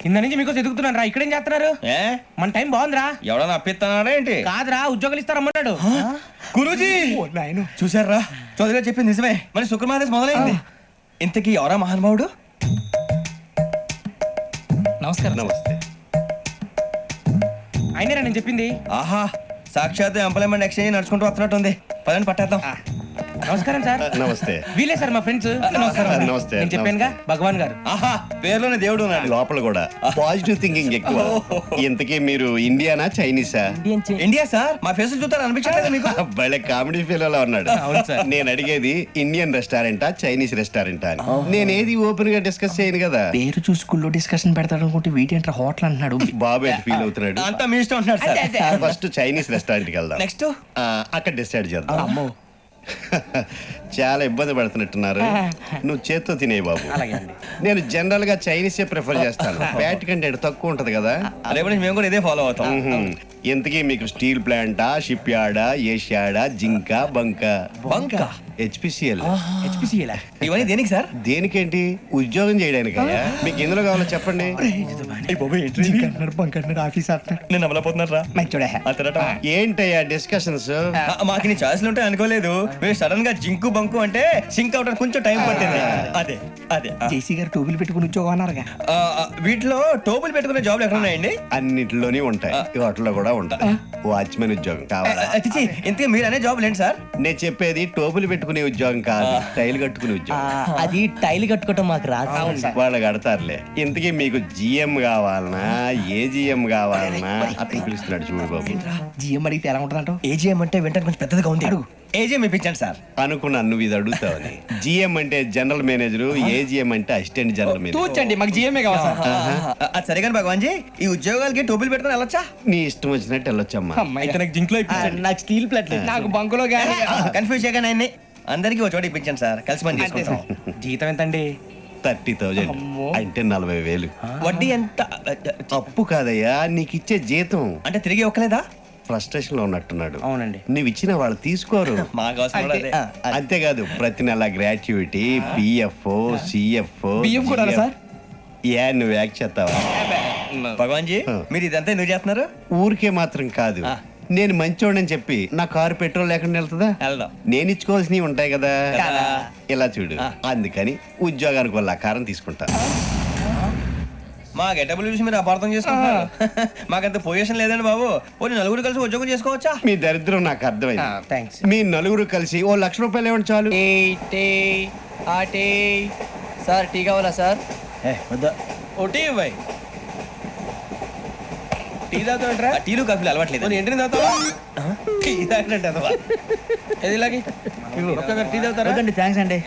కింద నుంచి మీకు ఎదుగుతున్నాను రా. ఇక్కడేం చేస్తున్నారు? మన టైం బాగుందిరా. ఎవడన్నా అప్పిస్తున్నాడా ఏంటి? కాదురా, ఉద్యోగాలు ఇస్తారమ్మన్నాడు. గురూజీ చూసారా, చౌదరి గారు చెప్పింది నిజమే. మరి శుక్రమాదేశ్ మొదలైంది. ఇంతకీ ఎవరా మహానుభావుడు? నమస్కారం. నమస్తే. అయినరా నేను చెప్పింది? ఆహా, సాక్షాత్ ఎంప్లాయ్మెంట్ ఎక్స్చేంజ్ నడుచుకుంటూ వస్తున్నట్టుంది. పదండి పట్టేద్దాం. నమస్కారం సార్. నమస్తే. వీలే సార్ మా ఫ్రెండ్స్. నమస్కారం. నమస్తే. నేను చెప్పానుగా భగవాన్ గారు. ఆహా, పేర్లోనే దేవుడు ఉన్నాడు. లోపల కూడా పాజిటివ్ థింకింగ్ ఎక్కువ. ఇంతకీ మీరు ఇండియానా చైనీసా? India sir. మా ఫేస్ చూస్తారు అనిపించలేదు మీకు? భలే కామెడీ ఫీల్ అలా ఉన్నాడు. అవును సార్. నేను అడిగేది ఇండియన్ రెస్టారెంటా చైనీస్ రెస్టారెంటా అని. నేనేది ఓపెన్ గా డిస్కస్ చేయను కదా. పేరు చూసుకుల్లో డిస్కషన్ పెడతాడు అనుకుంటే వీటేంట్రా హోటల్ అంటున్నాడు. బాబు ఎట్ ఫీల్ అవుతున్నాడు. అంతా మీ ఇష్టం ఉంటున్నాడు సార్. ఫస్ట్ చైనీస్ రెస్టారెంట్ కి వెళ్దాం. నెక్స్ట్ అక్కడ డిసైడ్ చేద్దాం. చాలా ఇబ్బంది పడుతున్నట్టున్నారు. నువ్వు చేత్తో తినే బాబు. నేను జనరల్ గా చైనీసే ప్రిఫర్ చేస్తాను. ఫ్యాట్ కంటెంట్ తక్కువ ఉంటది కదా. రేపు నుంచి మేము కూడా ఇదే ఫాలో అవుతాం. ఎంతకీ మీకు స్టీల్ ప్లాంటా, షిప్ యార్డా, ఏషియాడా, జింక, బంక? హెచ్పిసిఎల్. ఇవన్నీ దేనికి సార్? దేనికేంటి? ఉద్యోగం చేయడానికి. మీకు ఎందులో కావాలో చెప్పండి. నేను అమలపోతున్నారా? ఏంటయ్యా డిస్కషన్స్? మాకు నీ ఛాయిస్లు ఉంటాయి అనుకోలేదు. మీరు సడన్ గా జింకు బంకు అంటే సింక్ అవడానికి కొంచెం టైం పట్టింది. అదే అదే జేసీ గారు టోపీలు పెట్టుకుని ఉద్యోగం అన్నారుగా. వీటిలో టోపులు పెట్టుకునే జాబ్లు ఎక్కడ ఉన్నాయండి? అన్నిటిలోనే ఉంటాయి, వాటిలో కూడా ఉంటాయి. వాచ్మెన్ ఉద్యోగం కావాలా? ఇంతకీ మీరు అనే జాబ్ ఏంటి సార్? నేను చెప్పేది టోపులు పెట్టుకునే ఉద్యోగం కాదు, టైల్ కట్టుకునే ఉద్యోగం. అది టైల్ కట్టుకోవటం మాకు రాదు. వాళ్ళు కడతారులే. ఇంతకీ మీకు జిఎం కావాలనా, ఏ జిఎం కావాలనా? అతను పిలుస్తున్నాడు చూడు బాబు. జిఎం అడిగితే ఎలా ఉంటుందంట? ఏజీఎం అంటే వెంటనే కొంచెం పెద్దదిగా ఉంది. అడుగు. ఏజీఎం ఇప్పించండి సార్. అనుకున్నాను నువ్వు ఇది అడుగుతావని. జిఎం అంటే జనరల్ మేనేజర్, ఏజిఎం అంటే అసిస్టెంట్ జనరల్ మేనేజర్. తూచండి, మాకు జిఎంఏ కావాలి సార్. అది సరే కానీ భగవాన్ జీ, ఈ ఉద్యోగాలకి టోపులు పెట్టుకుని వెళ్ళొచ్చా? నీ ఇష్టం వచ్చినట్టు వెళ్ళొచ్చమ్మా. నాకు జింక్ లో నాకు స్టీల్ ప్లేట్, నాకు బంకులో గానీ. కన్ఫ్యూజ్ చేయగానే ఆయన్ని అందరికీ ఒక చోట ఇప్పించండి సార్. కలిసి పని చేసుకుంటాం. జీతం ఎంతండి? 30,000 అంటే 40,000. వడ్డీ ఎంత? అప్పు కాదయ్యా, నీకు ఇచ్చే జీతం. అంటే తిరిగి ఒక్కలేదా? ఫ్రస్ట్రేషన్ లో ఉన్నట్టున్నాడు. అవునండి. నువ్వు ఇచ్చిన వాళ్ళు తీసుకోరు. మాకు అవసరం కూడా అదే. అంతేకాదు ప్రతి నెల గ్రాట్యుటీ, పిఎఫ్, సిఎఫ్. బియ్యం కూడా సార్? ఏ నువ్వు యాక్ చేస్తావా? భగవాన్ జీ, మీరు ఇదంతా ఎందుకు చేస్తున్నారు? ఊరికే మాత్రం కాదు, నేను మంచోడని చెప్పి నా కారు పెట్రోల్ లేకుండా వెళ్తుందా? వెళ్దాం. నేను ఇచ్చుకోవాల్సినవి ఉంటాయి కదా. కదా. ఇలా చూడు, అందుకని ఉద్యోగానికి వాళ్ళ ఆకారం తీసుకుంటా. మా గెటబుల్ చూసి మీరు అపార్థం చేసుకుంటున్నారు. మాకంత పొజిషన్ లేదండి బాబు. ఓ నలుగురు కలిసి ఉద్యోగం చేసుకోవచ్చా? మీ దరిద్రం నాకు అర్థమైంది. థ్యాంక్స్. మీ నలుగురు కలిసి ఓ ₹1,00,000 ఇవ్వండి చాలు. సార్ టీ కావాలా సార్? ఒకటి ఇవ్వాయి. టీ తాగుతాంట్రా? టీలు కాఫీలు అలవాట్లేదు. ఏంటి తాగుతావా? టీ తాగినట్టు అదవా. ఏది ఇలాగే టీ తాగుతారా? థ్యాంక్స్ అండి.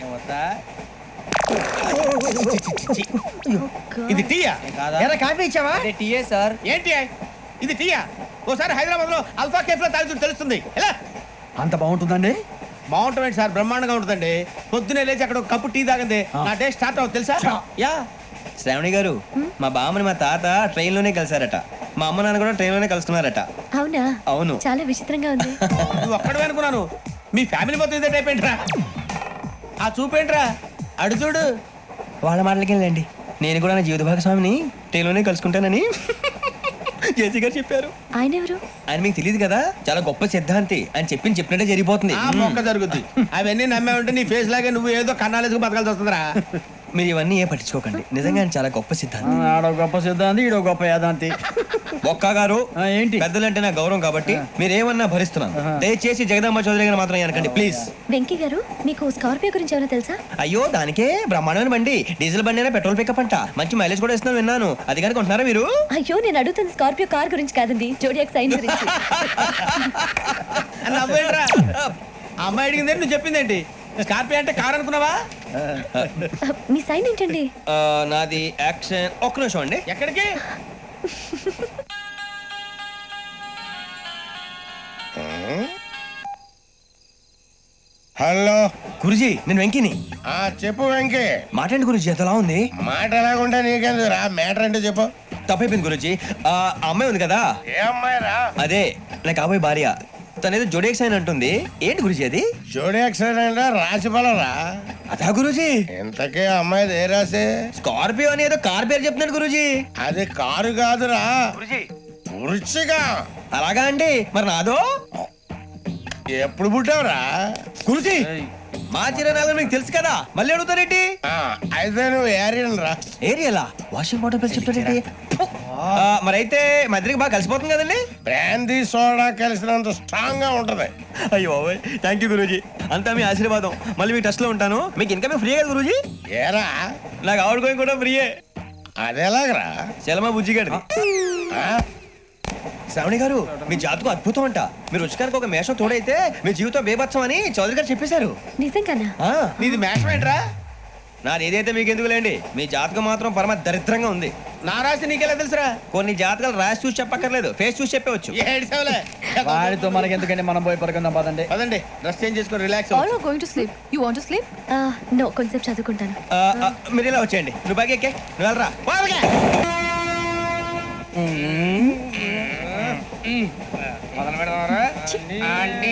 ఇది టీయా? కాఫీ ఇచ్చావా? టీయే సార్. ఏంటి ఇది టీయా? ఓసారి హైదరాబాద్ లో అల్ఫా కేఫ్ లో తాగుతూ తెలుస్తుంది. ఎలా అంత బాగుంటుందండి? బాగుంటుంది సార్, బ్రహ్మాండంగా ఉంటుందండి. పొద్దునే లేచి అక్కడ ఒక కప్పు టీ తాగింది నా డే స్టార్ట్ అవుతుంది తెలుసా? యా. శ్రావణి గారు, మా బామ్మని మా తాత ట్రైన్ లోనే కలిసారట. మా అమ్మ నాన్న కూడా ట్రైన్ లోనే కలుస్తున్నారట. అవునా? అవును. చాలా విచిత్రంగా ఉంది. నువ్వు ఒక్కడే అనుకున్నాను, మీ ఫ్యామిలీ మొత్తం ఇదే టైప్ ఏంట్రా? ఆ చూపేంట్రా, అడు చూడు. వాళ్ళ మాటలకి వెళ్ళండి. నేను కూడా నా జీవిత భాగస్వామిని ట్రైన్ లోనే కలుసుకుంటానని జేసీ గారు చెప్పారు. ఆయన ఎవరు? ఆయన మీకు తెలియదు కదా, చాలా గొప్ప సిద్ధాంతి. అని చెప్పినట్టే జరిగిపోతుంది. ఆ మొక్క జరుగుద్ది. అవన్నీ నమ్మే ఉంటే నీ ఫేస్ లాగే నువ్వు ఏదో కన్నాలేసుకు బతకాల్సి వస్తుందిరా. మీరు ఇవన్నీ ఏ పట్టించుకోకండి. నిజంగా ఆయన చాలా గొప్ప సిద్ధాంతి. ఆడో గొప్ప సిద్ధాంతి, ఈడో గొప్ప యాదాంతి. ఒక్క గారు, ఏంటి? పెద్దలంటే నా గౌరవం కాబట్టి మీరేమన్నా భరిస్తున్నాను. దయచేసి జగదాంబ చౌదరి గారు మాత్రం అనకండి ప్లీజ్. వెంకీ గారు, మీకు స్కార్పియో గురించి ఏమైనా తెలుసా? అయ్యో, దానికే బ్రహ్మాండమైన బండి. డీజిల్ బండి అయినా పెట్రోల్ పికప్ అంట. మంచి మైలేజ్ కూడా ఇస్తున్నాను విన్నాను. అది కనుక కొంటున్నారా మీరు? అయ్యో, నేను అడుగుతుంది స్కార్పియో కార్ గురించి కాదండి, జోడియాక్ సైన్ గురించి. నవ్వేంట్రా? అమ్మాయి అడిగిందేంటి, నువ్వు చెప్పిందేంటి? స్కార్పియో అంటే కార్ అనుకున్నావా? మీ సైన్ ఏంటండి? నాది యాక్షన్. ఒక్క నిమిషం అండి. ఎక్కడికి? హలో గురుజీ, నేను వెంకిని. చెప్పు వెంకీ. మాట్లాడండి గురుజీ, ఎంతలా ఉంది? మాట ఎలాగుంటా నీకెందుకు రా, మ్యాటర్ అంటే చెప్పు. తప్పైపోయింది గురుజీ. ఆ అమ్మాయి ఉంది కదా, ఏ అమ్మాయి రా? అదే నా కాబోయే భార్య. తనేదో జోడేక్స్ అని అంటుంది. ఏంటి గురుజీ అది? జోడి యాక్సిడెంట్ రాసి రా. అదా గురూజీ ఇంతకే అమ్మాయిది ఏ రాసే? స్కార్పియో అని ఏదో కార్ పేరు చెప్తున్నాడు గురూజీ. అది కారు కాదురా, వృచ్చిక. అలాగా అండి, మరి నాదో? ఎప్పుడు పుట్టావురా? గురూజీ మా చిరనాలు మీకు తెలుసు కదా, మళ్ళీ అడుగుతారేంటి? అయితే నువ్వు ఏరియన్ రా. ఏరియలా? వాషింగ్ వాటర్ పేరు చెప్తారేంటి? మరైతే మా ఇద్దరికి బాగా కలిసిపోతుంది కదండి. బ్రాందీ సోడా కలిసినంత స్ట్రాంగ్ గా ఉంటది. అయ్యో థ్యాంక్ యూ గురూజీ, అంతా మీ ఆశీర్వాదం. మళ్ళీ మీ టచ్ లో ఉంటాను. మీకు ఇంకా ఫ్రీ కదా గురూజీ? ఏరా నాకు ఆవిడ గోయింగ్ కూడా ఫ్రీయే. అదేలాగరా? చలమా బుజ్జి గారిది. శ్రావణి గారు మీ జాతకు అద్భుతం అంట. మీరు రుచికారికి ఒక మేషం తోడైతే మీ జీవితం బేబత్సం అని చౌదరి గారు చెప్పేశారు. నిజంగానా? నీది మ్యాచ్ ఏంట్రా? నాది ఏదైతే మీకు ఎందుకులేండి, మీ జాతకం మాత్రం పరమ దరిద్రంగా ఉంది. నా రాసి నీకెలా తెలుసురా? కొన్ని జాతకాలు రాసి చూసి చెప్పక్కర్లేదు, ఫేస్ చూసి చెప్పవచ్చు. ఏడ్చావులే. వాడితో మనకి ఎందుకంటే మనం పోయి పడుకుందాం పదండి. పదండి, డ్రెస్ చేంజ్ చేసుకొని relax. All are going to sleep. You want to sleep? No, కొంచెం చదువుకుంటాను. మీరు ఇలా వచ్చేయండి. నువ్వు బాగా ఎక్కే, నువ్వు వెళ్ళరా. మొదలు పెడదామరా? ఆంటీ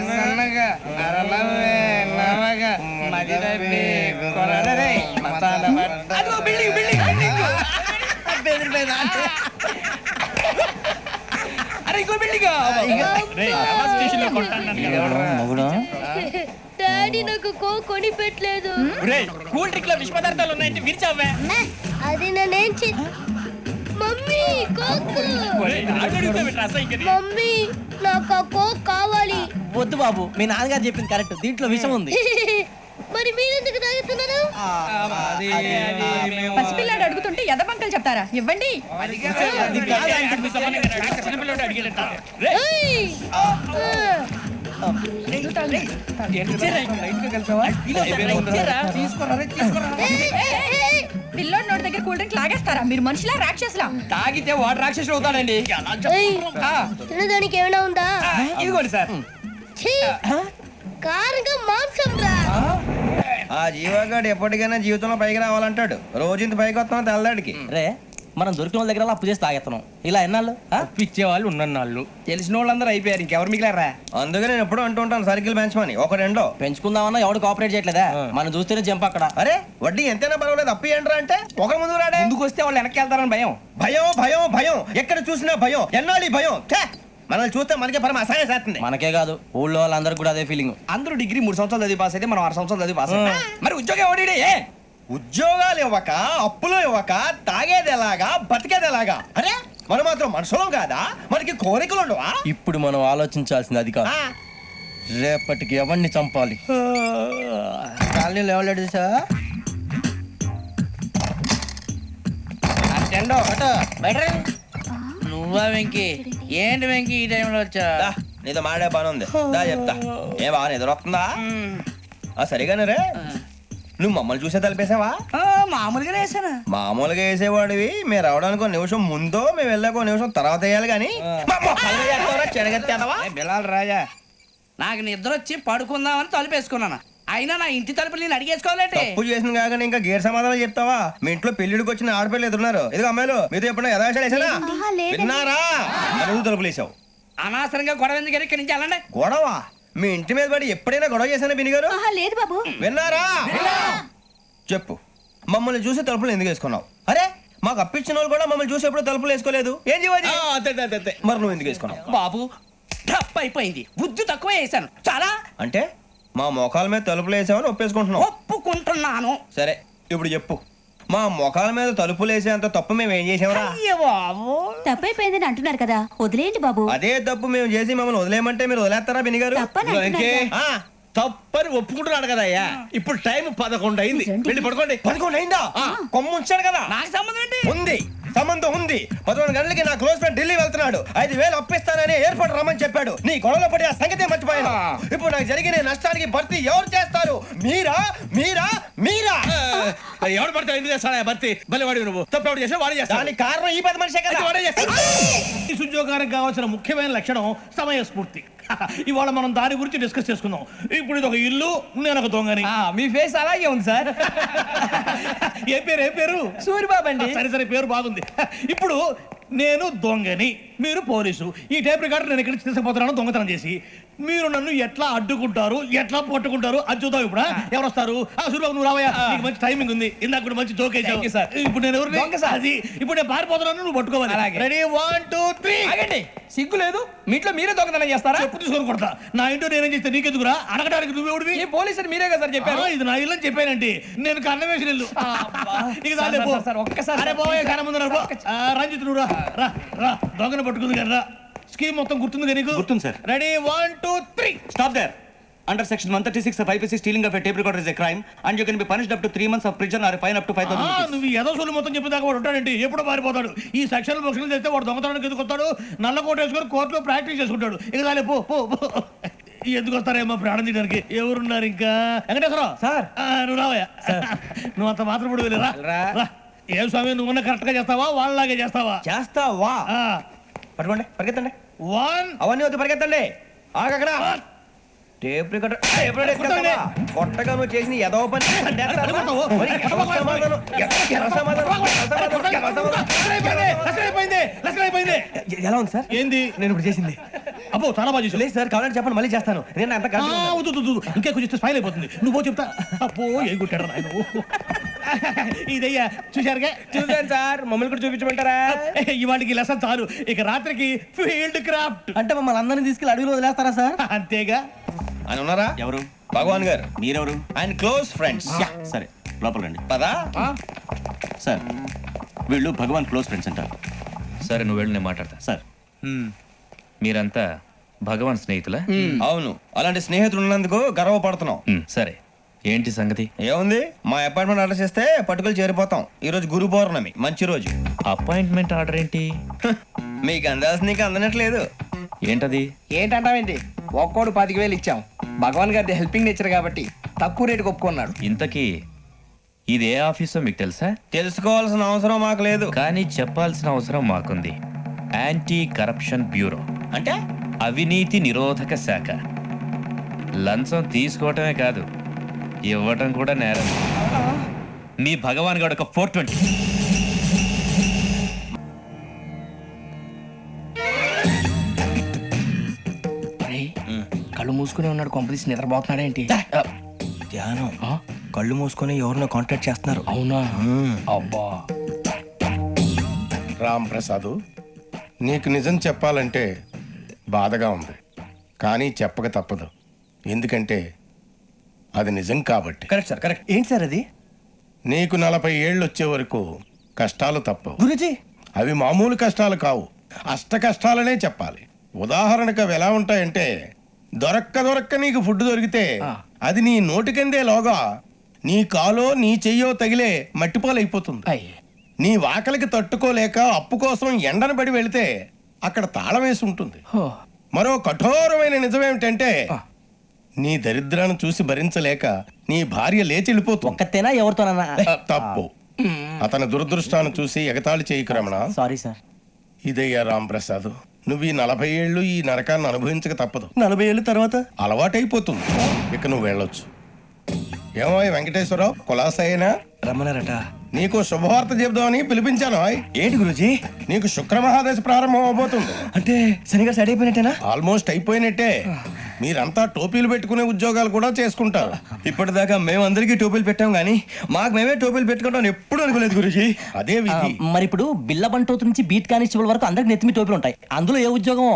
సన్నగా అరలవే నవగా మదిరబి కొరడరే మతాల అదిగో బిల్డింగ్ బిల్డింగ్ బిల్డింగ్. బెదిరిపోయింది ఆంటీ. అరే ఇంకో బిల్డింగ్. స్టేషన్ లో కొట్టాను. డాడీ నాకు కొని పెట్టలేదు. కూల్ డ్రింక్ లో విష పదార్థాలు ఉన్నాయంటే విరిచావే. అది నేనేం మమ్మీ కోక్. మమ్మీ నాకు ఆ కోక్ కావాలి. వద్దు బాబు, మీ నాన్నగారు చెప్పింది కరెక్ట్, దీంట్లో విషయం ఉంది. మరి మీరెందుకు తాగుతున్నారు? పసిపిల్లాడు అడుగుతుంటే ఎదబంకలు చెప్తారా? ఇవ్వండి. ఏయ్! పిల్లోడి నోటి దగ్గర కూల్ డ్రింక్ లాగేస్తారా? మీరు మనుషులా రాక్షసులా? తాగితే వాడు రాక్షసుడు అవుతాడండి. ఏయ్! తినడానికి ఏమైనా ఉందా? ఇదిగోండి సార్. ఛీ! కారుగా మాంసం రా. ఆ జీవగాడు ఎప్పటికైనా జీవితంలో పైకి రావాలంటాడు. రోజు ఇంత పైకి వస్తాం తెల్లడికి. రే, మనం దొరికిన వాళ్ళ దగ్గర అప్పు చేసి తాగెత్తనం. ఇలా ఎన్నాళ్ళు పిచ్చే వాళ్ళు ఉన్నన్నాళ్ళు తెలిసిన వాళ్ళందరూ అయిపోయారు, ఇంకెవరు మిగిలారా? అందుకే నేను ఎప్పుడు అంటూ ఉంటాను సర్కిల్ బెంచ్ మని ఒక రెండో పెంచుకుందామన్నా ఎవడు కోఆపరేట్ చేయట్లేదా? మనం చూస్తేనే జంప్ అక్కడ. అరే వడ్డీ ఎంతైనా పర్వాలేదు అప్పు ఏంట్రా అంటే ఒక ముందు రాడే. ముందుకు వస్తే వాళ్ళు వెనక్కి వెళ్తారని భయం. భయం భయం భయం, ఎక్కడ చూసినా భయం. ఎన్నాళ్ళు భయం? మనల్ని చూస్తే మనకే పరమ అసహాయం చేస్తుంది. మనకే కాదు, ఊళ్ళో వాళ్ళందరికీ కూడా అదే ఫీలింగ్. అందరూ డిగ్రీ 3 సంవత్సరాలు చదివి పాస్ అయితే మనం 6 సంవత్సరాలు చదివి పాస్ అయ్యాం. మరి ఉద్యోగం ఎవడి? ఉద్యోగాలు ఇవ్వక, అప్పులు ఇవ్వక, తాగేది ఎలాగా, బతికేది ఎలాగా? అరే మనం మాత్రం మనుషులం కాదా? మనకి కోరికలు ఉండవా? ఇప్పుడు మనం ఆలోచించాల్సింది అది కాదు, రేపటికి ఎవరిని చంపాలి. కాలనీలో ఎవరు సార్? నువ్వా వెంకీ? ఏంటి వెంకీ ఈ టైంలో వచ్చా? నీతో మాడే పని ఉంది, దా చెప్తా. ఏ బాగా నిద్రొస్తుందా? సరిగానే రే, నువ్వు మమ్మల్ని చూసే తలిపేసావా? మామూలుగా వేసాను. మామూలుగా వేసేవాడివి. మేము రావడానికి 1 నిమిషం ముందో మేము వెళ్ళాక 1 నిమిషం తర్వాత వేయాలి కానీ బిలాల్ రాజా, నాకు నిద్ర వచ్చి పడుకుందామని తలుపేసుకున్నాను. అయినా నా ఇంటి తలుపులు నేను అడిగేసుకోవాలంటే తప్పు చేసిన కాక ఇంకా గేర్ సమాధానం చెప్తావా? మీ ఇంట్లో పెళ్లిడికి వచ్చిన ఆడపిల్లలు ఎదురున్నారు. ఇదిగో అమ్మాయిలు, మీతో ఎప్పుడైనా యథాశాలు వేసానా? విన్నారా? అడుగు తలుపులు వేసావు. అనవసరంగా గొడవ ఎందుకు? ఇక్కడి నుంచి వెళ్ళండి. గొడవ? మీ ఇంటి మీద పడి ఎప్పుడైనా గొడవ చేశానా బిని గారు? లేదు బాబు. విన్నారా? చెప్పు, మమ్మల్ని చూసి తలుపులు ఎందుకు వేసుకున్నావు? అరే మాకు అప్పించిన వాళ్ళు కూడా మమ్మల్ని చూసి ఎప్పుడు తలుపులు వేసుకోలేదు. ఏం చేయాలి? మరి నువ్వు ఎందుకు వేసుకున్నావు? బాబు టప్ అయిపోయింది, బుద్ధి తక్కువ వేసాను చాలా. అంటే మా మోకాల మీద తలుపులు వేసామని ఒప్పేసుకుంటున్నావు? ఒప్పుకుంటున్నాను. సరే ఇప్పుడు చెప్పు, మా మొఖాల మీద తలుపులు వేసేంత తప్పు మేము ఏం చేసామరా? అయ్యో బాబు, తప్పైపోయిందని అంటున్నారు కదా, వదిలేయండి బాబు. అదే తప్పు మేము చేసి మమ్మల్ని వదిలేయమంటే మీరు వదిలేస్తారా బిని గారు? తప్పని అంటున్నారు కదా. తప్పని ఒప్పుకుంటున్నాడు కదా అయ్యా. ఇప్పుడు టైం 11 అయింది, వెళ్ళి పడుకోండి. 11 అయిందా? కొమ్ము ఉంచాడు కదా. నాకు సంబంధం ఏంటి? ఉంది, సంబంధం ఉంది. 11 గంటలకి నా క్లోజ్ ఫ్రెండ్ ఢిల్లీ వెళ్తున్నాడు. 5,000 అప్పిస్తానని ఎయిర్పోర్ట్ రమ్మని చెప్పాడు. నీ గొడవలో పడి ఆ సంగతే మర్చిపోయాను. ఇప్పుడు నాకు జరిగిన నష్టానికి భర్తీ ఎవరు చేస్తారు? మీరా మీరా మీరా? ఎవడు పడితే ఎందుకు చేస్తాడా భర్తీ? మళ్ళీ వాడి నువ్వు తప్పు ఎవడు చేసా వాడే చేస్తా. దానికి కారణం ఈ 10 మనిషే కదా. వాడే చేస్తాడు. ఈ ఉద్యోగానికి కావాల్సిన ముఖ్యమైన లక్షణం సమయస్ఫూర్తి. ఇవాళ మనం దాని గురించి డిస్కస్ చేసుకుందాం. ఇప్పుడు ఇది ఒక ఇల్లు, నేను ఒక దొంగని. మీ ఫేస్ అలాగే ఉంది సార్. ఏ పేరు? సూరిబాబు అండి. సరే పేరు బాగుంది. ఇప్పుడు నేను దొంగని, మీరు పోలీసు. ఈ టైప్ రికార్డు నేను ఇక్కడికి తీసుకుపోతున్నాను దొంగతనం చేసి. మీరు నన్ను ఎట్లా అడ్డుకుంటారు, ఎట్లా పట్టుకుంటారు అది చూద్దాం. ఇప్పుడు ఎవరు వస్తారు? సూర్యబాబు నువ్వు రావయ్యా, నీకు మంచి టైమింగ్ ఉంది. ఇందాక కూడా మంచి జోక్ వేసావు సార్. ఇప్పుడు నేను ఎవరు? అది ఇప్పుడు నేను పారిపోతున్నాను, నువ్వు పట్టుకోవాలి. రెడీ 1 2 3. ఆగండి, సిగ్గు లేదు? మీ ఇంట్లో మీరే దొంగతనం చేస్తారా? చెప్పు తీసుకొని కొడతా. నా ఇంట్లో నేనేం చేస్తే నీకెందుకురా? అడగడానికి నువ్వెవడివి? ఈ పోలీసులు మీరే కదా సార్ చెప్పారు. ఇది నా ఇల్లు అని చెప్పానండి. నేను కన్నం వేసిన ఇల్లు. ఇక చాలే పో. ఒక్కసారి అరే పోయే కన్నం ముందు రంజిత్ నువ్వు రా రా రా. దొంగను పట్టుకుంది కదా. స్కీమ్ మొత్తం గుర్తుంది కదా నీకు? గుర్తుంది sir. Ready 1 2 3. Stop there. Under section 136 of IPC, stealing of a tape recorder is a crime and you can be punished up to 3 months of prison or a fine up to 5,000 rupees. నువ్వు ఏదో సొల్లు మొత్తం చెప్పేదాకా వాడు ఉంటాడండి. ఎప్పుడు పారిపోతాడు? ఈ సెక్షన్ బుక్స్లు చేస్తే వాడు దొంగతనానికి ఎందుకు వస్తాడు? నల్ల కోట వేసుకొని కోర్టులో ప్రాక్టీస్ చేసుకుంటాడు. ఇక చాలే పో పో పో. ఎందుకు వస్తారేమో ప్రాణం తీయడానికి. ఎవరున్నారు ఇంకా? వెంకటేశ్వరరావు సార్. నువ్వు రావయ్యా. నువ్వు అంత మాత్రం ఇప్పుడు వెళ్ళిరా. ఏం స్వామి, నువ్వు కరెక్ట్ గా చేస్తావా వాళ్ళలాగే చేస్తావా? చేస్తావా? పట్టుకోండి, పరిగెత్తండి. 1 అవన్నీ వద్దు, పరిగెత్తండి. ఆగక్కడ టేప్ రికార్డర్ కొట్టగా నువ్వు చేసిన ఎదవ పని. ఎలా ఉంది సార్? ఏంది నేను ఇప్పుడు చేసింది? అబ్బో చాలా బాగా చేసావు. లేదు సార్, కావాలంటే చెప్పండి, మళ్ళీ చేస్తాను. నేను అంత ఇంకే కొంచెం స్పైల్ అయిపోతుంది. నువ్వు చెప్తా. అబ్బో ఏ కొట్టాడు నాయన. ఇదయ్యా చూశారుగా? చూసాను సార్, మమ్మల్ని కూడా చూపించమంటారా? ఇవాటికి లెసన్ చాలు. ఇక రాత్రికి ఫీల్డ్ క్రాఫ్ట్. అంటే మమ్మల్ని అందరినీ తీసుకెళ్ళి అడవిలో వదిలేస్తారా సార్? అంతేగా. ఆయన ఉన్నారా? ఎవరు? భగవాన్ గారు. మీరెవరు? ఆయన క్లోజ్ ఫ్రెండ్స్. సరే లోపల రండి. పదా? సార్ వీళ్ళు భగవాన్ క్లోజ్ ఫ్రెండ్స్ అంటారు. సరే నువ్వు వెళ్ళి నేను మాట్లాడతా. సార్ మీరంతా భగవాన్ స్నేహితులా? అవును, అలాంటి స్నేహితులు ఉన్నందుకు గర్వపడుతున్నాం. సరే ఏంటి సంగతి? ఏముంది, మా అపాయింట్మెంట్ ఆర్డర్ చేస్తే పట్టుకులు చేరిపోతాం. ఈ రోజు గురు పౌర్ణమి, మంచి రోజు. అపాయింట్మెంట్ ఆర్డర్ ఏంటి? మీకు అందాల్సిన నీకు అందనట్లేదు. ఏంటది? ఏంటంటావేంటి? ఒక్కోడు 10,000 ఇచ్చాం. భగవాన్ గారి హెల్పింగ్ నేచర్ కాబట్టి తక్కువ రేటుకి ఒప్పుకున్నాడు. ఇంతకీ ఇది ఏ ఆఫీసో మీకు తెలుసా? తెలుసుకోవాల్సిన అవసరం మాకు లేదు. కానీ చెప్పాల్సిన అవసరం మాకుంది. యాంటీ కరప్షన్ బ్యూరో, అంటే అవినీతి నిరోధక శాఖ. లంచం తీసుకోవటమే కాదు, ఇవ్వటం కూడా నేరం. మీ భగవాన్ గారు ఒక 420. కళ్ళు మూసుకునే ఉన్నాడు, కొంపదీసి నిద్రపోతున్నాడేంటి? ధ్యానం. కళ్ళు మూసుకొని ఎవరినో కాంటాక్ట్ చేస్తున్నారు. అవునా? అబ్బా. రామ్ ప్రసాద్, నీకు నిజం చెప్పాలంటే బాధగా ఉంది, కానీ చెప్పక తప్పదు. ఎందుకంటే అది నిజం కాబట్టి. Correct sir, correct. ఏంటి సార్ అది? నీకు 40 ఏళ్ళు వచ్చే వరకు కష్టాలు తప్పవు. గురుజీ, అవి మామూలు కష్టాలు కావు, అష్ట కష్టాలనే చెప్పాలి. ఉదాహరణకు అవి ఎలా ఉంటాయంటే, దొరక్క నీకు ఫుడ్ దొరికితే అది నీ నోటికందే లోగా నీ కాలో నీ చెయ్యో తగిలే మట్టిపాలైపోతుంది. నీ వాకలికి తట్టుకోలేక అప్పు కోసం ఎండను పడి వెళితే అక్కడ తాళం వేసి ఉంటుంది. మరో కఠోరమైన నిజమేమిటంటే, నీ దరిద్రాన్ని చూసి భరించలేక నీ భార్య లేచి వెళ్ళిపోతుంది. ఒక్కతేనా ఎవరితోనన్నా? తప్పు. అతని దురదృష్టాన్ని చూసి ఎగతాళి చేయకు రమణ. Sorry sir. ఇదయ్యా రాంప్రసాద్, నువ్వు ఈ 40 ఏళ్ళు ఈ నరకాన్ని అనుభవించక తప్పదు. 40 ఏళ్ళ తర్వాత అలవాటైపోతుంది. ఇక నువ్వు వెళ్ళొచ్చు. ఏమో వెంకటేశ్వరరావు, కులాసైనా రమ్మన్నారట. నీకు శుభవార్త చెబుదామని పిలిపించాను. ఏంటి గురుజీ? నీకు శుక్రమహాదశ ప్రారంభం అవబోతుంది. అంటే శనిగా సెట్ అయిపోయినట్టేనా? ఆల్మోస్ట్ అయిపోయినట్టే. మీరంతా టోపీలు పెట్టుకునే ఉద్యోగాలు కూడా చేసుకుంటారు. ఇప్పటిదాకా మేమందరికీ టోపీలు పెట్టాం గానీ మాకు మేమే టోపీలు పెట్టుకుంటాం ఎప్పుడు అనుకోలేదు గురుజీ. అదే విధి. మరి ఇప్పుడు బిల్ల బంటోతు నుంచి బీట్ కానిస్టేబుల్ వరకు అందరికి నెత్తిమి టోపీలు ఉంటాయి. అందులో ఏ ఉద్యోగం?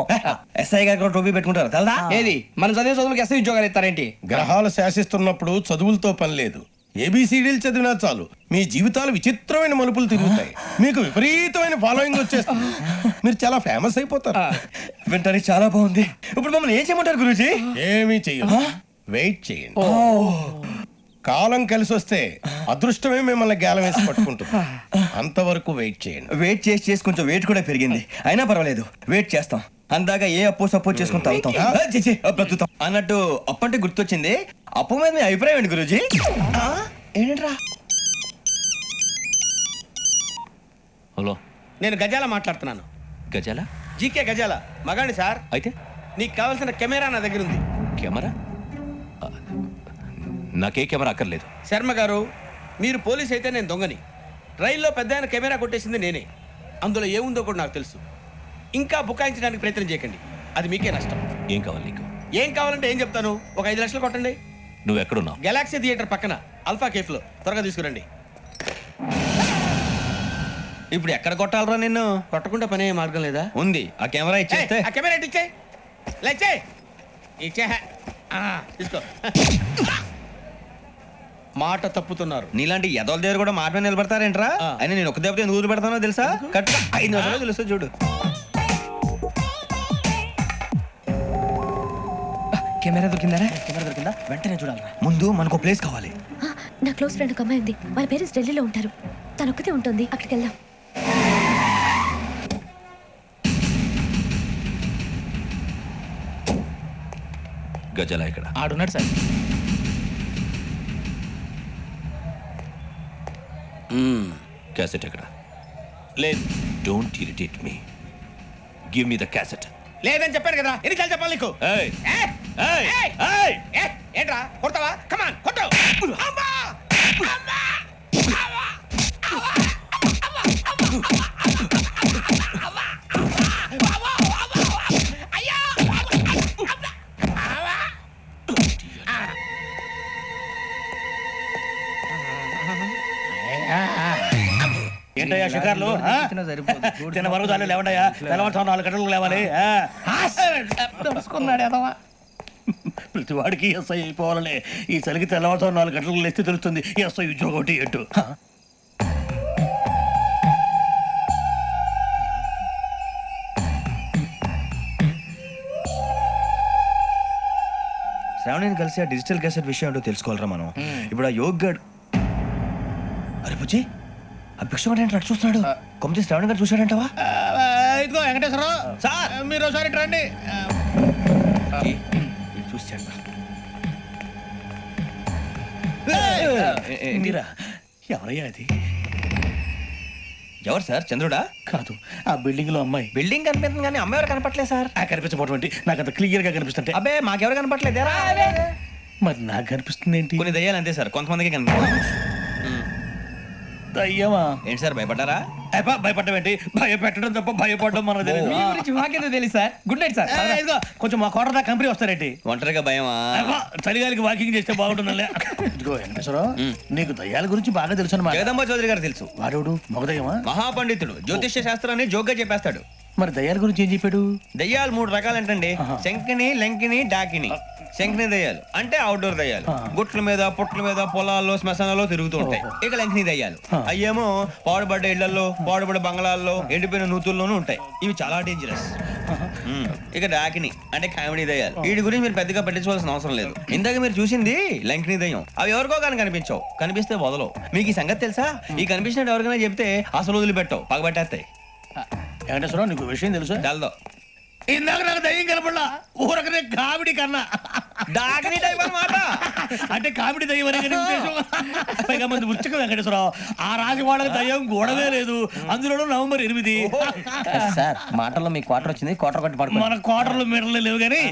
ఎస్ఐ గారు కూడా టోపీ పెట్టుకుంటారు తెలదా? ఏది మన చదివే చదువులకు ఎస్ఐ ఉద్యోగాలు ఇస్తారేంటి? గ్రహాలు శాసిస్తున్నప్పుడు చదువులతో పని లేదు. ఏబిసిడీలు చదివినా చాలు మీ జీవితాలు విచిత్రమైన మలుపులు తిరుగుతాయి. మీకు విపరీతమైన ఫాలోయింగ్ వచ్చేస్తుంది. మీరు చాలా ఫేమస్ అయిపోతారు. వింటానికి చాలా బాగుంది. ఇప్పుడు మమ్మల్ని ఏం చేయమంటారు గురూజీ? ఏమీ చెయ్యదు, వెయిట్ చేయండి. కాలం కలిసి వస్తే అదృష్టమే మిమ్మల్ని గేలం వేసి పట్టుకుంటుంది. అంతవరకు వెయిట్ చేయండి. వెయిట్ చేసి కొంచెం వెయిట్ కూడా పెరిగింది. అయినా పర్వాలేదు, వెయిట్ చేస్తాం. అందాక ఏ అప్పు సపోర్ట్ చేసుకుని తాగుతాం, బ్రతుకుతాం అన్నట్టు. అప్పు అంటే గుర్తొచ్చింది, అప్పు మీద మీ అభిప్రాయం ఏంటి గురూజీ? ఏంటరా? హలో, నేను గజాల మాట్లాడుతున్నాను. గజాల? జీకే గజాల మగాండి సార్. అయితే నీకు కావాల్సిన కెమెరా నా దగ్గర ఉంది. కెమెరా? నాకే కెమెరా అక్కర్లేదు. శర్మ గారు, మీరు పోలీస్ అయితే నేను దొంగని. రైల్లో పెద్ద ఆయన కెమెరా కొట్టేసింది నేనే. అందులో ఏముందో కూడా నాకు తెలుసు. ఇంకా బుకాయించడానికి ప్రయత్నం చేయకండి, అది మీకే నష్టం. ఏం కావాలి నీకు? ఏం కావాలంటే ఏం చెప్తాను, ఒక 5 లక్షలు కొట్టండి. నువ్వు ఎక్కడున్నావు? గెలాక్సీ థియేటర్ పక్కన అల్ఫా కేఫ్ లో, త్వరగా తీసుకురండి. ఇప్పుడు ఎక్కడ కొట్టాలరా నిన్ను? కొట్టకుండా పనే మార్గం లేదా? ఉంది, ఆ కెమెరా ఇచ్చేస్తే. ఆ కెమెరా ఇచ్చే లేచే ఇచ్చే తీసుకో. మాట తప్పుతున్నారు. నీలాంటి ఎదల దగ్గర కూడా మాట మీద నిలబడతారేంట్రా? అయినా నేను ఒక దెబ్బతో ఎందుకు ఊరు పెడతానో తెలుసా? కరెక్ట్ 5 నిమిషాలు తెలుస్తా చూడు. కెమెరా దొరికిందా? వెంటనే చూడాలి. ముందు మనకు ప్లేస్ కావాలి. నా క్లోజ్ ఫ్రెండ్ ఒక అమ్మాయి ఉంది, వాళ్ళ పేరెంట్స్ ఢిల్లీలో ఉంటారు. తను ఒక్కతే ఉంటుంది, అక్కడికి వెళ్దాం. గజాల ఇక్కడ ఆడున్నాడు సార్. క్యాసెట్ ఎక్కడ? లేదు. Don't irritate me. Give me the cassette. లేదని చెప్పాను కదా, ఎన్నిసార్లు చెప్పాలి నీకు? ఏంట్రా కొడతావా? కమాన్ కొట్టు. అమ్మా! అమ్మా! అమ్మా! ఏంటయ్యా షికార్లు? తిన్న వరకు చాలు లేవండయ్యా. తెల్లవారుతో 4 గంటలకు లేవాలి. తెలుసుకున్నాడు ఎదవా. ప్రతి వాడికి ఎస్ఐ అయిపోవాలని ఈ చలికి తెల్లవారుతో 4 గంటలకు లేస్తే తెలుస్తుంది ఎస్ఐ ఉద్యోగం ఒకటి ఎట్టు. శ్రావణిని కలిసి ఆ డిజిటల్ క్యాసెట్ విషయం ఏంటో తెలుసుకోవాలరా మనం. ఇప్పుడు ఆ యోగ్ గడ్, అరే బుజ్జి, ఆ భిక్షం ఏంటి అటు చూస్తున్నాడు? కొమ్మతి శ్రావణి గారు చూశాడంటావా? ఇదిగో వెంకటేశ్వరరావు సార్, మీరు ఒకసారి రండి. చూశాడు. మీరా? ఎవరయ్యా అది? ఎవరు సార్? చంద్రుడా? కాదు, ఆ బిల్డింగ్ లో అమ్మాయి. బిల్డింగ్ కనిపిస్తుంది కానీ అమ్మాయి ఎవరు కనపట్లేదు సార్. కనిపించబోటువంటి నాకు అంత క్లియర్ గా కనిపిస్తుంటే. అబ్బే మాకెవరు కనపట్లేదు. మరి నాకు కనిపిస్తుంది ఏంటి? కొన్ని దయ్యాలు అంతే సార్, కొంతమందికి కనిపిస్తుంది. దయ్యమా? ఏంటి సార్ భయపడ్డారా? భయపడడం ఏంటి? భయపెట్టడం తప్ప భయపడడం మనకు తెలియదు. మాకేదో తెలుసు సార్. Good night sir. ఇదిగో కొంచెం మా కోట దాకా కంపెనీ వస్తారేంటి? ఒంటరిగా భయమా? చలిగాలికి వాకింగ్ చేస్తే బాగుంటుందిలే. ఇదిగో వెంకటేశ్వరరావు, నీకు దయ్యాల గురించి బాగా తెలుసు అన్నమాట. జగదంబ చౌదరి గారు తెలుసు. వాడోడు మగదయ్యమా? మహాపండితుడు, జ్యోతిష్య శాస్త్రాన్ని జోగ్గా చెప్పేస్తాడు. మరి దయ్యాల గురించి ఏం చెప్పాడు? దయ్యాలు 3 రకాలంటండి. శంకిని, లంకిని, డాకిని. శంకిని దయ్యాలు అంటే అవుట్డోర్ దయ్యాలు, గుట్ల మీద పుట్ల మీద పొలాల్లో శ్మశానాల్లో తిరుగుతూ ఉంటాయి. ఇక లంకిని దయ్యాలు అయ్యేమో పాడుబడ్డ ఇళ్లలో, పాడుబడ్డ బంగ్లాల్లో, ఎండిపోయిన నూతుల్లోనూ ఉంటాయి. ఇవి చాలా డేంజరస్. ఇక డాకిని అంటే కామెడీ దయ్యాలు. వీటి గురించి మీరు పెద్దగా పట్టించుకోవాల్సిన అవసరం లేదు. ఇందాక మీరు చూసింది లంకిని దయ్యం. అవి ఎవరికో కానీ కనిపించవు, కనిపిస్తే వదలవు. మీకు ఈ సంగతి తెలుసా? ఈ కనిపించినట్టు ఎవరికైనా చెప్తే అసలు వదిలిపెట్టవు, పగబట్టేస్తాయి. వెంకటేశ్వరరావు, నీకు విషయం తెలుసా? డల్దో ఇందాక నాకు దయ్యం కనపడలా, ఊరకనే కామెడీ కన్నా. డాకిని టైప్ అన్నమాట. అంటే కామెడీ దయ్యం అనే కదా ఉద్దేశం. పైగా మంది ఉచ్చక వెంకటేశ్వరరావు, ఆ రాజు వాళ్ళకి దయ్యం గొడవే లేదు. అందులోనూ నవంబర్ 8. సార్ మాటల్లో మీ క్వార్టర్ వచ్చింది, క్వార్టర్ కొట్టి పడుకో. మన క్వార్టర్లు మీటర్లు లేవు కానీ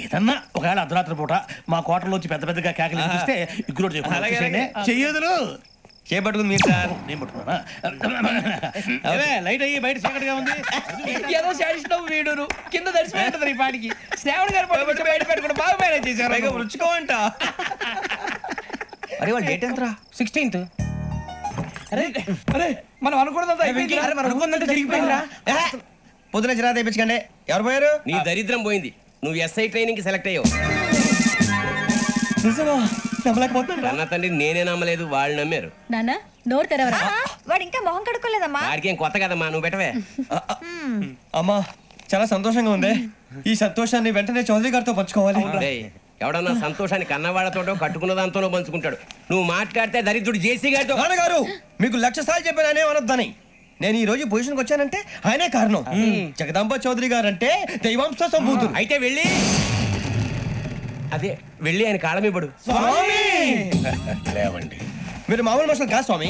ఏదన్నా ఒకవేళ అర్ధరాత్రి పూట మా క్వార్టర్లో వచ్చి పెద్ద పెద్దగా కేకలు చూస్తే ఇగ్గురు చెయ్యదులు చేపట్టుకుంది మీరు సార్. నేను పట్టుకున్నా. లైట్ అయ్యి బయట చీకటిగా ఉంది. ఏదో శాడిస్తావు వీడును కింద దర్శనం ఈ పాటికి. శ్రావణి గారు బయట పెట్టుకుంటే బాగా మేనేజ్ చేశారు. రుచుకోమంట. అరే వాళ్ళ డేట్ ఎంతరా? 16th. అరే మనం అనుకున్నదంతా జరిగిపోయిందిరా. పొద్దున చిరా తెప్పించకండి. ఎవరు పోయారు? నీ దరిద్రం పోయింది. నువ్వు ఎస్ఐ ట్రైనింగ్ కి సెలెక్ట్ అయ్యావు. అన్న తండ్రి నేనే నమ్మలేదు, వాళ్ళు నమ్మారు. నాన్న నోరు తెరవరా? వాడు ఇంకా మొహం కడుక్కోలేదమ్మా. వాడికి ఏం కొత్త కదమ్మా, నువ్వు పెట్టవే. అమ్మా చాలా సంతోషంగా ఉంది. ఈ సంతోషాన్ని వెంటనే చౌదరి గారితో పంచుకోవాలి. డేయ్, ఎవడన్నా సంతోషాన్ని కన్నవాళ్లతోటో కట్టుకున్న దాంతోనో పంచుకుంటాడు. నువ్వు మాట్లాడితే దరిద్రుడు జేసీ గారితో. నాన్నగారు మీకు 1,00,000 సార్లు చెప్పాను ఆయనే అనొద్దని. నేను ఈ రోజు పొజిషన్కి వచ్చానంటే ఆయనే కారణం. జగదాంబ చౌదరి గారు అంటే దైవాంశ సంభూతుడు. అయితే వెళ్ళి ఆయన కాళ్ళ మీద పడు. లేవండి. మీరు మామూలు మనుషులు కాదు స్వామి.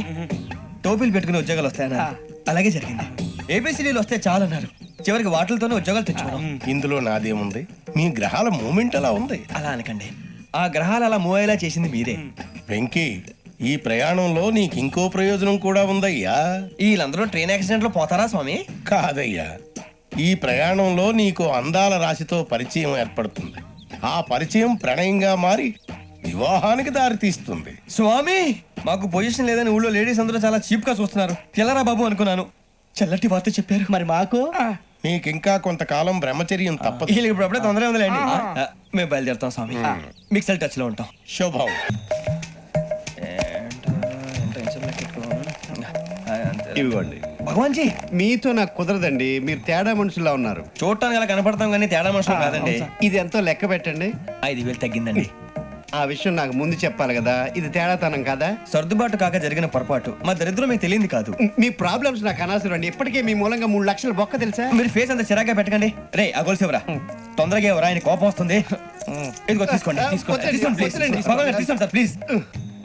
టోపీలు పెట్టుకుని ఉద్యోగాలు వస్తాయన్నారు, అలాగే జరిగింది. ఏబిసిడీలు వస్తే చాలన్నారు, చివరికి వాటిలతోనే ఉద్యోగాలు తెచ్చుకున్నాం. ఇందులో నాదేముంది? మీ గ్రహాల మూమెంట్ అలా ఉంది. అలా అనకండి, ఆ గ్రహాలు అలా మూవ్ అయ్యేలా చేసింది మీరే. వెంకీ, ఈ ప్రయాణంలో నీకు ఇంకో ప్రయోజనం కూడా ఉందయ్యా. వీళ్ళందరూ ట్రైన్ యాక్సిడెంట్ లో పోతారా స్వామి? కాదయ్యా, ఈ ప్రయాణంలో నీకు అందాల రాశితో పరిచయం ఏర్పడుతుంది. ఆ పరిచయం ప్రణయంగా మారి వివాహానికి దారితీస్తుంది. స్వామి మాకు పొజిషన్ లేదని ఊళ్ళో లేడీస్ అందరూ చాలా చీప్ గా చూస్తున్నారు. తెల్లరా బాబు అనుకున్నాను. చల్లటి వార్త చెప్పారు. మరి మాకు నీకింకా కొంతకాలం బ్రహ్మచర్యం తప్పదు. వీళ్ళకి ఇప్పుడు అప్పుడే తొందరగా ఉందిలేండి. మేము బయలుదేరుతాం స్వామి. మిక్సెల్ టచ్ లో ఉంటాం. శుభం. ఇవ్వండి. భగవాన్ జీ మీతో నాకు కుదరదండి, మీరు తేడా మనుషుల్లా ఉన్నారు. చూడటానికి అలా కనపడతాం కానీ తేడా మనుషులు కాదండి. ఇది ఎంతో లెక్క పెట్టండి. 5,000 తగ్గిందండి. ఆ విషయం నాకు ముందు చెప్పాలి కదా, ఇది తేడాతనం కదా. సర్దుబాటు కాక జరిగిన పొరపాటు. మా దరిద్రం మీకు తెలియంది కాదు. మీ ప్రాబ్లమ్స్ నాకు అనవసరం అండి. ఇప్పటికే మీ మూలంగా 3 లక్షల బొక్క తెలుసా. మీరు ఫేస్ అంత చిరాగ్గా పెట్టకండి. రే ఆ గొలుసు ఎవరా? తొందరగా ఎవరా? ఆయన కోపం వస్తుంది. ఇదిగో తీసుకోండి. తీసుకోండి ప్లీజ్. భగవాన్ గారు తీసుకోండి సార్ ప్లీజ్.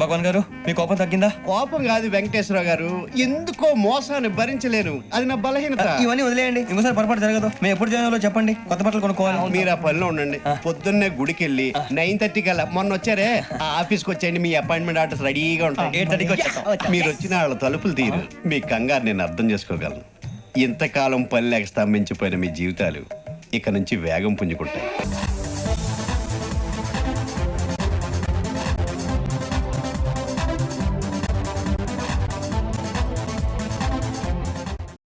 భగవాన్ గారు మీ కోపం తగ్గిందా? కోపం కాదు వెంకటేశ్వర గారు, ఎందుకో మోసాన్ని భరించలేను, అది నా బలహీనత. ఇవన్నీ వదిలేయండి. ఇంకోసారి పొరపాటు జరగదు. మేము ఎప్పుడు జాయిన్ చెప్పండి, కొత్త బట్టలు కొనుక్కోవాలి. మీరు ఆ పనిలో ఉండండి. పొద్దున్నే గుడికి వెళ్ళి 9:30 కల్లా, మొన్న వచ్చారే ఆ ఆఫీస్కి వచ్చేయండి. మీ అపాయింట్మెంట్ ఆర్డర్స్ రెడీగా ఉంటాయి. 8:30కి వచ్చేస్తాం. మీరు వచ్చిన వాళ్ళ తలుపులు తీరు. మీ కంగారు నేను అర్థం చేసుకోగలను. ఇంతకాలం పని లేక స్తంభించిపోయిన మీ జీవితాలు ఇక నుంచి వేగం పుంజుకుంటాయి.